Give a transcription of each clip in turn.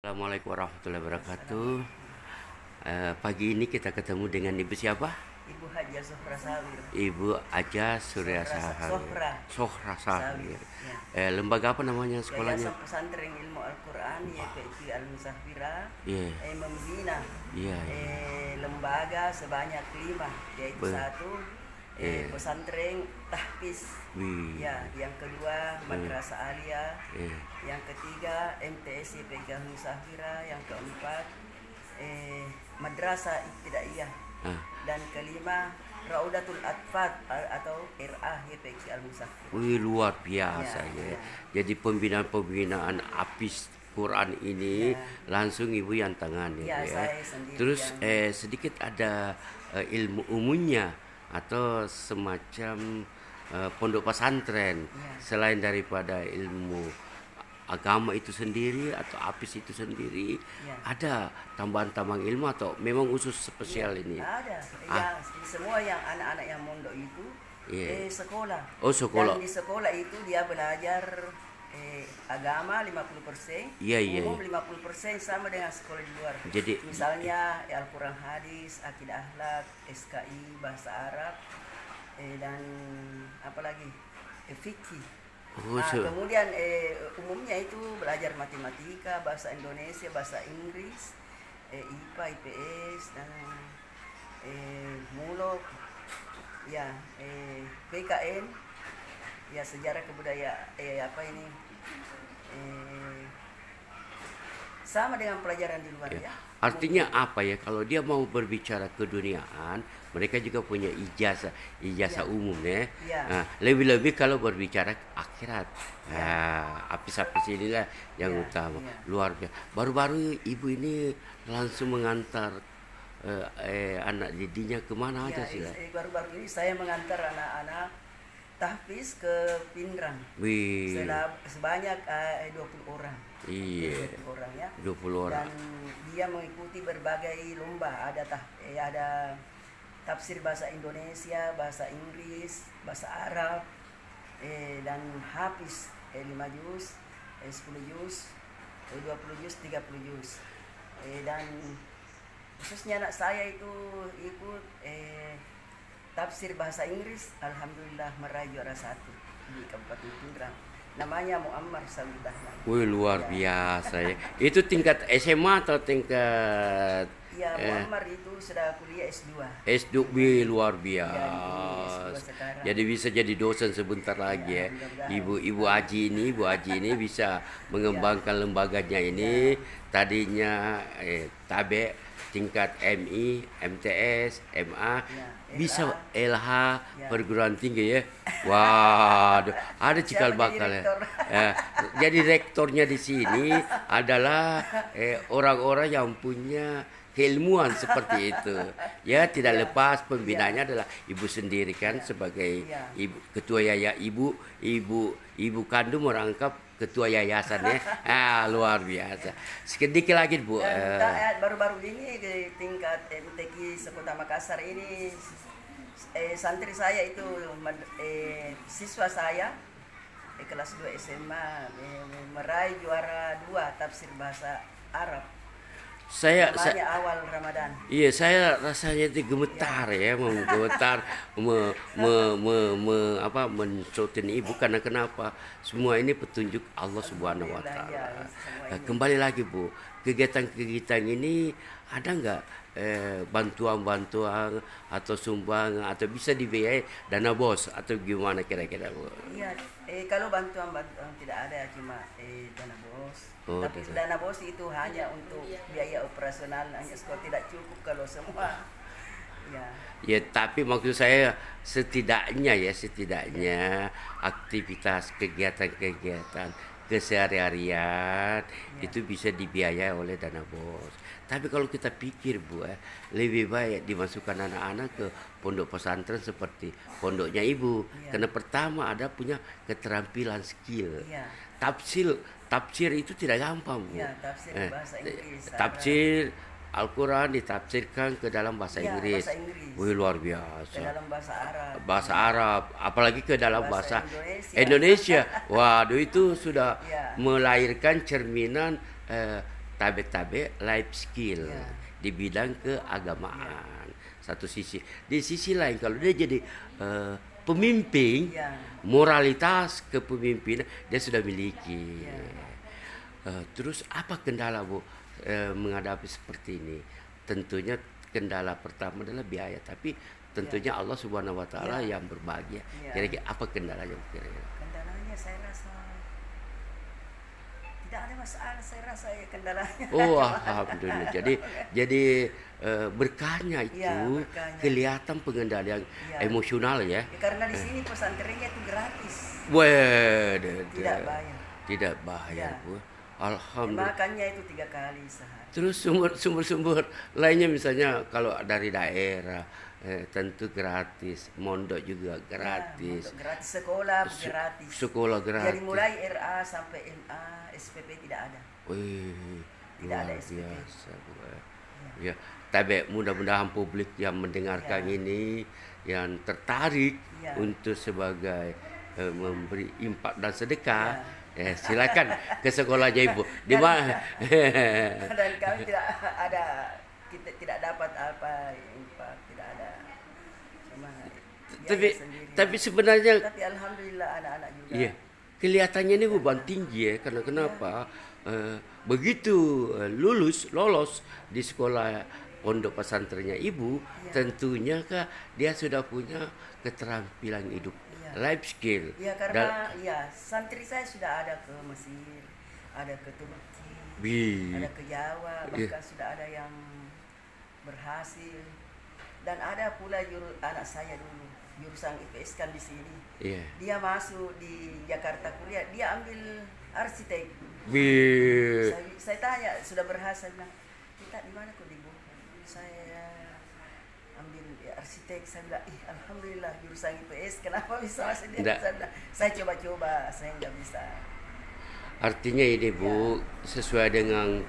Assalamualaikum warahmatullahi wabarakatuh. Pagi ini kita ketemu dengan Ibu siapa? Ibu Haja Sohra Sawir. Ibu Aja Surya Sahir. Sohra Sahir. Ya. Lembaga apa namanya sekolahnya? Yayasan Pesantren Ilmu Al-Quran YPI Al-Musafira Iya. membina Iya. lembaga sebanyak 5, yaitu satu pesantren tahfiz. Ya, yang kedua madrasah aliyah, yang ketiga MTS YPI Al-Musafira, yang keempat madrasah ibtidaiyah, dan kelima Raudatul Atfal atau RA YPI Al-Musafira. Wih, luar biasa ya. Jadi pembinaan Hafiz Quran ini langsung Ibu yang tangani Ya, ya. saya sendiri. Terus sedikit ada ilmu umumnya atau semacam pondok pesantren selain daripada ilmu agama itu sendiri atau Hafiz itu sendiri, ada tambahan-tambahan ilmu atau memang khusus spesial ini? Ada. Ya, semua yang anak-anak yang mondok itu sekolah. Oh, sekolah. Dan di sekolah itu dia belajar agama 50%, umum 50%, sama dengan sekolah di luar. Jadi misalnya Al-Quran hadis, akidah akhlak, SKI, bahasa Arab, dan apalagi fikih. Kemudian umumnya itu belajar matematika, bahasa Indonesia, bahasa Inggris, IPA, IPS, dan mulok, ya, PKN, ya, sejarah kebudayaan, sama dengan pelajaran di luar ya. Artinya apa ya, kalau dia mau berbicara keduniaan, mereka juga punya ijazah umum ya. Nah, lebih-lebih kalau berbicara akhirat, Hafiz inilah yang utama. Luar biasa. Baru-baru Ibu ini langsung mengantar anak didiknya kemana aja sih? Baru-baru ini saya mengantar anak-anak tahfiz ke Pindrang. Sebanyak 20 orang. Iya. 20 orang ya. 20 orang. Dan dia mengikuti berbagai lomba. Ada tafsir bahasa Indonesia, bahasa Inggris, bahasa Arab, dan hafiz 5 juz, 10 juz, 20 juz, 30 juz. Dan khususnya anak saya itu ikut tafsir bahasa Inggris, alhamdulillah meraih juara 1 di Kabupaten Pindrang. Namanya Muammar Saudah. Wih, luar biasa ya. Itu tingkat SMA atau tingkat? Ya, Muammar itu sudah kuliah S2. S2, luar biasa. Ya, S2 jadi bisa jadi dosen sebentar lagi ya. Ibu Aji ini bisa mengembangkan lembaganya ini. Tadinya tabe tingkat MI, MTS, MA, bisa LH, perguruan tinggi ya. Waduh, ada cikal bakal ya. Jadi rektornya di sini adalah orang-orang yang punya keilmuan seperti itu. Ya, tidak lepas pembinanya adalah Ibu sendiri kan sebagai ketua ibu kandung merangkap ketua yayasan ya. Luar biasa. Sedikit lagi Bu. Baru-baru ini di tingkat MTQ Sekota Makassar ini santri saya itu siswa saya kelas 2 SMA meraih juara 2 tafsir bahasa Arab. Saya awal Ramadan. Iya, saya rasanya itu gemetar ya, menggemetar, mensutin Ibu karena kenapa? Semua ini petunjuk Allah Subhanahu Wa Taala. Kembali lagi Bu, kegiatan-kegiatan ini ada nggak bantuan-bantuan atau sumbangan atau bisa dibiayai dana bos atau gimana kira-kira Bu? Iya, kalau bantuan tidak ada, cuma dana bos. Tapi dana bos itu hanya untuk biaya operasional, hanya sekolah tidak cukup kalau semua. Ya, tapi maksud saya setidaknya aktivitas kegiatan keseharian itu bisa dibiayai oleh dana bos. Tapi kalau kita pikir Bu, lebih baik dimasukkan anak-anak ke pondok pesantren seperti pondoknya Ibu. Karena pertama ada punya keterampilan skill. Tafsir itu tidak gampang Bu. Tafsir bahasa Inggris. Tafsir Al-Quran ditafsirkan ke dalam bahasa Inggris. Wih, luar biasa. Ke dalam bahasa Arab, apalagi ke dalam bahasa Indonesia. Waduh, itu sudah melahirkan cerminan tabe-tabe life skill Ya. di bidang keagamaan. Satu sisi. Di sisi lain kalau dia jadi pemimpin, Ya. moralitas kepemimpinan dia sudah miliki. Ya. Terus apa kendala Bu menghadapi seperti ini? Tentunya kendala pertama adalah biaya, tapi tentunya Allah Subhanahu wa taala Ya. yang berbagi. Ya. Kira-kira apa kendalanya Bu, kira-kira? Kendalanya saya rasa tidak ada masalah, saya rasa ya kendalanya. Oh, alhamdulillah. Jadi berkahnya itu Ya, berkahnya. kelihatan pengendalian Ya. emosional ya. Ya, karena di sini pesantrennya itu gratis. Tidak bayar. Tidak bayar, Ya. Bu. Alhamdulillah. Makannya itu 3 kali sehari. Terus sumber-sumber lainnya misalnya kalau dari daerah tentu gratis, mondok juga gratis, Untuk gratis sekolah Su- gratis. sekolah gratis. Dari mulai RA sampai MA, SPP tidak ada. Wih, Tidak ada luar SPP. biasa, Bu. Ya, tapi mudah-mudahan publik yang mendengarkan Ya. ini yang tertarik Ya. untuk sebagai memberi impak dan sedekah, Ya. silakan ke sekolahnya Ibu. Di mana? Dan kami kita tidak dapat apa impak, tidak ada. Cuma biaya sendiri. tapi sebenarnya Tapi alhamdulillah anak-anak juga. iya, kelihatannya ini beban tinggi ya, karena kenapa? Begitu lolos di sekolah pondok pesantrennya Ibu, tentunya Kak dia sudah punya keterampilan hidup, life skill. Ya karena santri saya sudah ada ke Mesir, ada ke Turki, ada ke Jawa, bahkan sudah ada yang berhasil. Dan ada pula anak saya dulu jurusan IPS kan di sini. Iya. Dia masuk di Jakarta kuliah, dia ambil arsitek. Bi- Saya tanya, sudah berhasil? Bilang, kita di mana kok di Bogor? Saya ambil arsitek. Saya bilang, alhamdulillah jurusan IPS, kenapa bisa masuk di Nggak. sana? Saya coba-coba, saya nggak bisa. Artinya ini Bu, sesuai dengan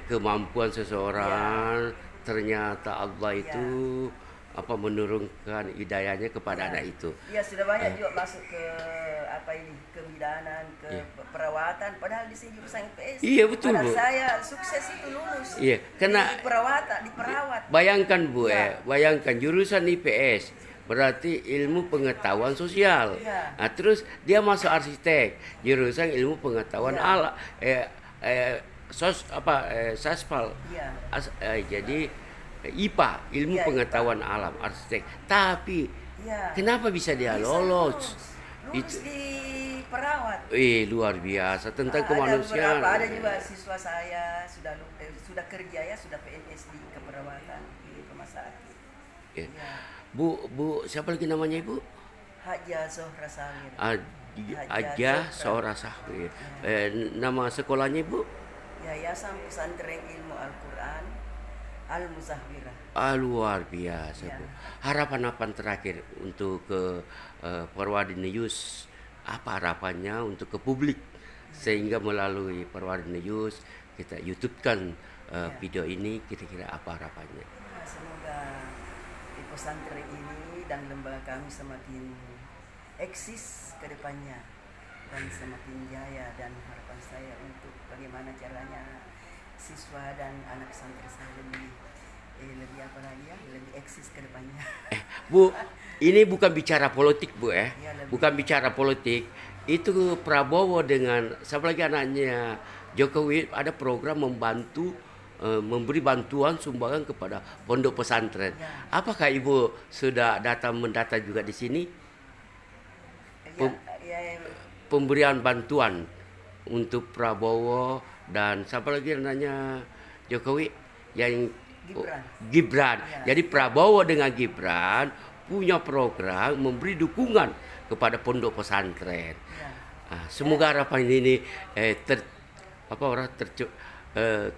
kemampuan seseorang, ternyata Allah itu menurunkan hidayahnya kepada anak itu. Iya, sudah banyak juga masuk ke kebidanan, ke perawatan. Padahal di sini jurusan IPS. Iya, betul, Padahal Bu. saya sukses itu lulus. Iya, karena di perawatan, diperawat. bayangkan Bu, Iya. bayangkan jurusan IPS berarti ilmu pengetahuan sosial. Iya. Nah, terus dia masuk arsitek, jurusan ilmu pengetahuan Iya. saspal. Iya. Jadi IPA, ilmu Iya, pengetahuan alam, arsitek. Tapi Iya. kenapa bisa dia Bisa lolos? Lulus di perawat. Luar biasa tentang Ada kemanusiaan. beberapa, ada juga siswa saya sudah kerja ya, sudah PNS di keperawatan di rumah sakit. Ya. Ya. Bu, siapa lagi namanya Ibu? Haja Zohra Samir. Aja Sora Sahwi. Nama sekolahnya Ibu? Yayasan Pesantren Ilmu Al-Quran Al-Muzahwirah. Luar biasa Ya. Bu. Harapan terakhir untuk ke Perwadin News, apa harapannya untuk ke publik sehingga melalui Perwadin News kita YouTube-kan video ini, kira-kira apa harapannya? Ya, semoga di pesantren ini dan lembaga kami semakin eksis ke depannya dan semakin jaya, dan harapan saya untuk bagaimana caranya siswa dan anak santri saya lebih eksis ke depannya. Bu, ini bukan bicara politik Bu Ya, lebih. bukan bicara politik. Itu Prabowo dengan siapa lagi anaknya Jokowi ada program membantu memberi bantuan sumbangan kepada pondok pesantren. Ya. Apakah Ibu sudah mendata juga di sini pemberian bantuan untuk Prabowo dan siapa lagi namanya Jokowi yang Gibran. Ya. Jadi Prabowo dengan Gibran punya program memberi dukungan kepada pondok pesantren. Ya. Semoga harapan ini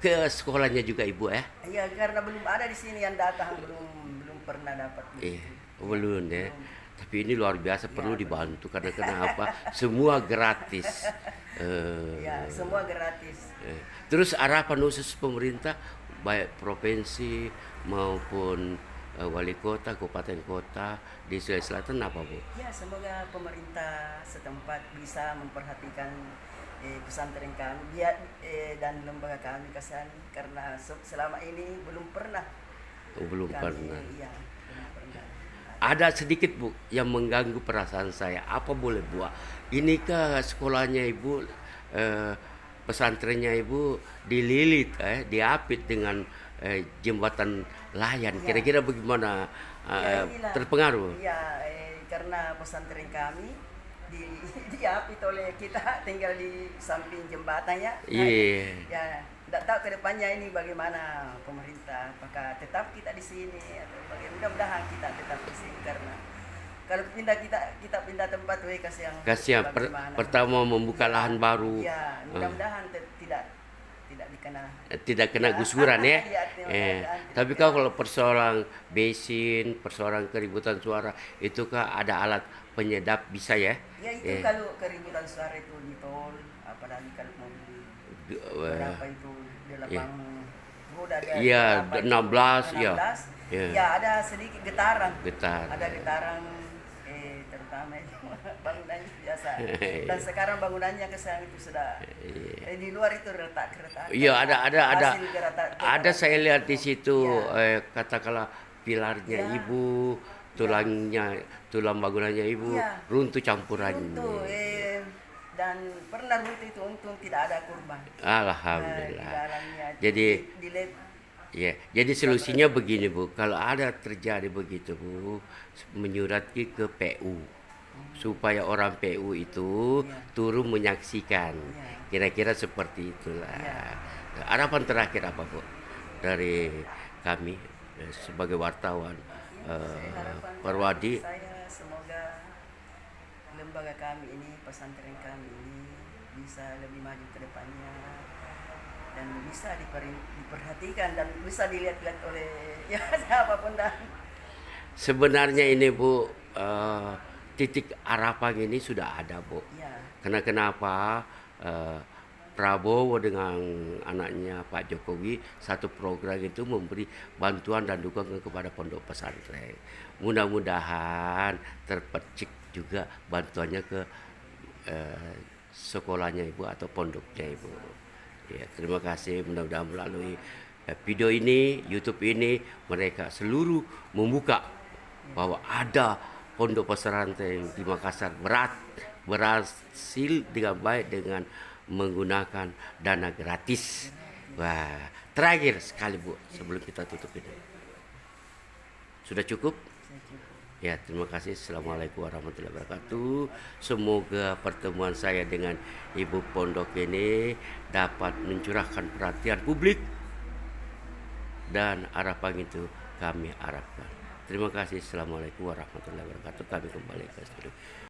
ke sekolahnya juga Ibu ya. Iya, karena belum ada di sini yang datang, belum pernah dapat. Belum ya. Tapi ini luar biasa, perlu dibantu karena kenapa? Semua gratis. Ya, semua gratis. Terus harapan khusus pemerintah baik provinsi maupun wali kota, kabupaten kota di Sulawesi Selatan apa Bu? Ya, semoga pemerintah setempat bisa memperhatikan pesantren kami dan lembaga kami Kasani, karena selama ini belum pernah Belum kami pernah. ya belum pernah. Ada sedikit Bu yang mengganggu perasaan saya. Apa boleh buat? Inikah sekolahnya Ibu, pesantrennya Ibu dililit, diapit dengan jembatan layang. Ya. Kira-kira bagaimana Inilah. terpengaruh? Ya, karena pesantren kami diapit oleh kita, tinggal di samping jembatan ya. Iya. Ya, tidak tahu ke depannya ini bagaimana pemerintah, apakah tetap kita di sini atau bagaimana. Mudah-mudahan kita tetap di sini, karena kalau kita pindah tempat Kasihan bagaimana. pertama membuka lahan baru. Ya, mudah-mudahan Tidak kena Ya, gusuran ya. iya, mudah-mudahan tidak Tapi kalau persoalan basin, persoalan keributan suara, itu kah ada alat penyedap bisa ya? Ya itu kalau keributan suara itu di tol, apalagi kalau mobil berapa itu delapan roda ada Iya, berapa itu? 16 ya. 16. Ya. Ya ada sedikit getaran. Getar. Ada getaran terutama itu bangunannya biasa. Dan sekarang bangunannya kesan itu sudah di luar itu retak kereta. Iya, ada Hasil kereta- ada saya lihat di situ Ya. katakanlah pilarnya Ya. Ibu, tulang bangunannya Ibu Ya. runtuh campurannya. Runtuh, dan pernah runtuh itu untung tidak ada korban. Di Alhamdulillah. dalamnya. Jadi Di ya, jadi solusinya begini Bu, kalau ada terjadi begitu Bu, menyurati ke PU supaya orang PU itu turun menyaksikan. Kira-kira seperti itulah. Harapan terakhir apa Bu dari kami sebagai wartawan harapan Perwadi? saya semoga lembaga kami ini, pesantren kami ini bisa lebih maju ke depannya dan bisa diperhatikan dan bisa dilihat-lihat oleh ya siapapun dan Sebenarnya ini Bu, titik harapan ini sudah ada Bu. ya Karena kenapa Prabowo dengan anaknya Pak Jokowi satu program itu memberi bantuan dan dukungan kepada pondok pesantren. Mudah-mudahan terpercik juga bantuannya ke sekolahnya Ibu atau pondoknya Ibu. Ya, terima kasih. Mudah-mudahan melalui video ini, YouTube ini, mereka seluruh membuka bahwa ada pondok pesantren di Makassar berhasil dengan baik dengan menggunakan dana gratis. Wah, terakhir sekali Bu, sebelum kita tutup ini. Sudah cukup? saya cukup. Ya, terima kasih. Assalamualaikum warahmatullahi wabarakatuh. Semoga pertemuan saya dengan Ibu Pondok ini dapat mencurahkan perhatian publik dan harapan itu kami harapkan. Terima kasih. Assalamualaikum warahmatullahi wabarakatuh. Kami kembali ke studio.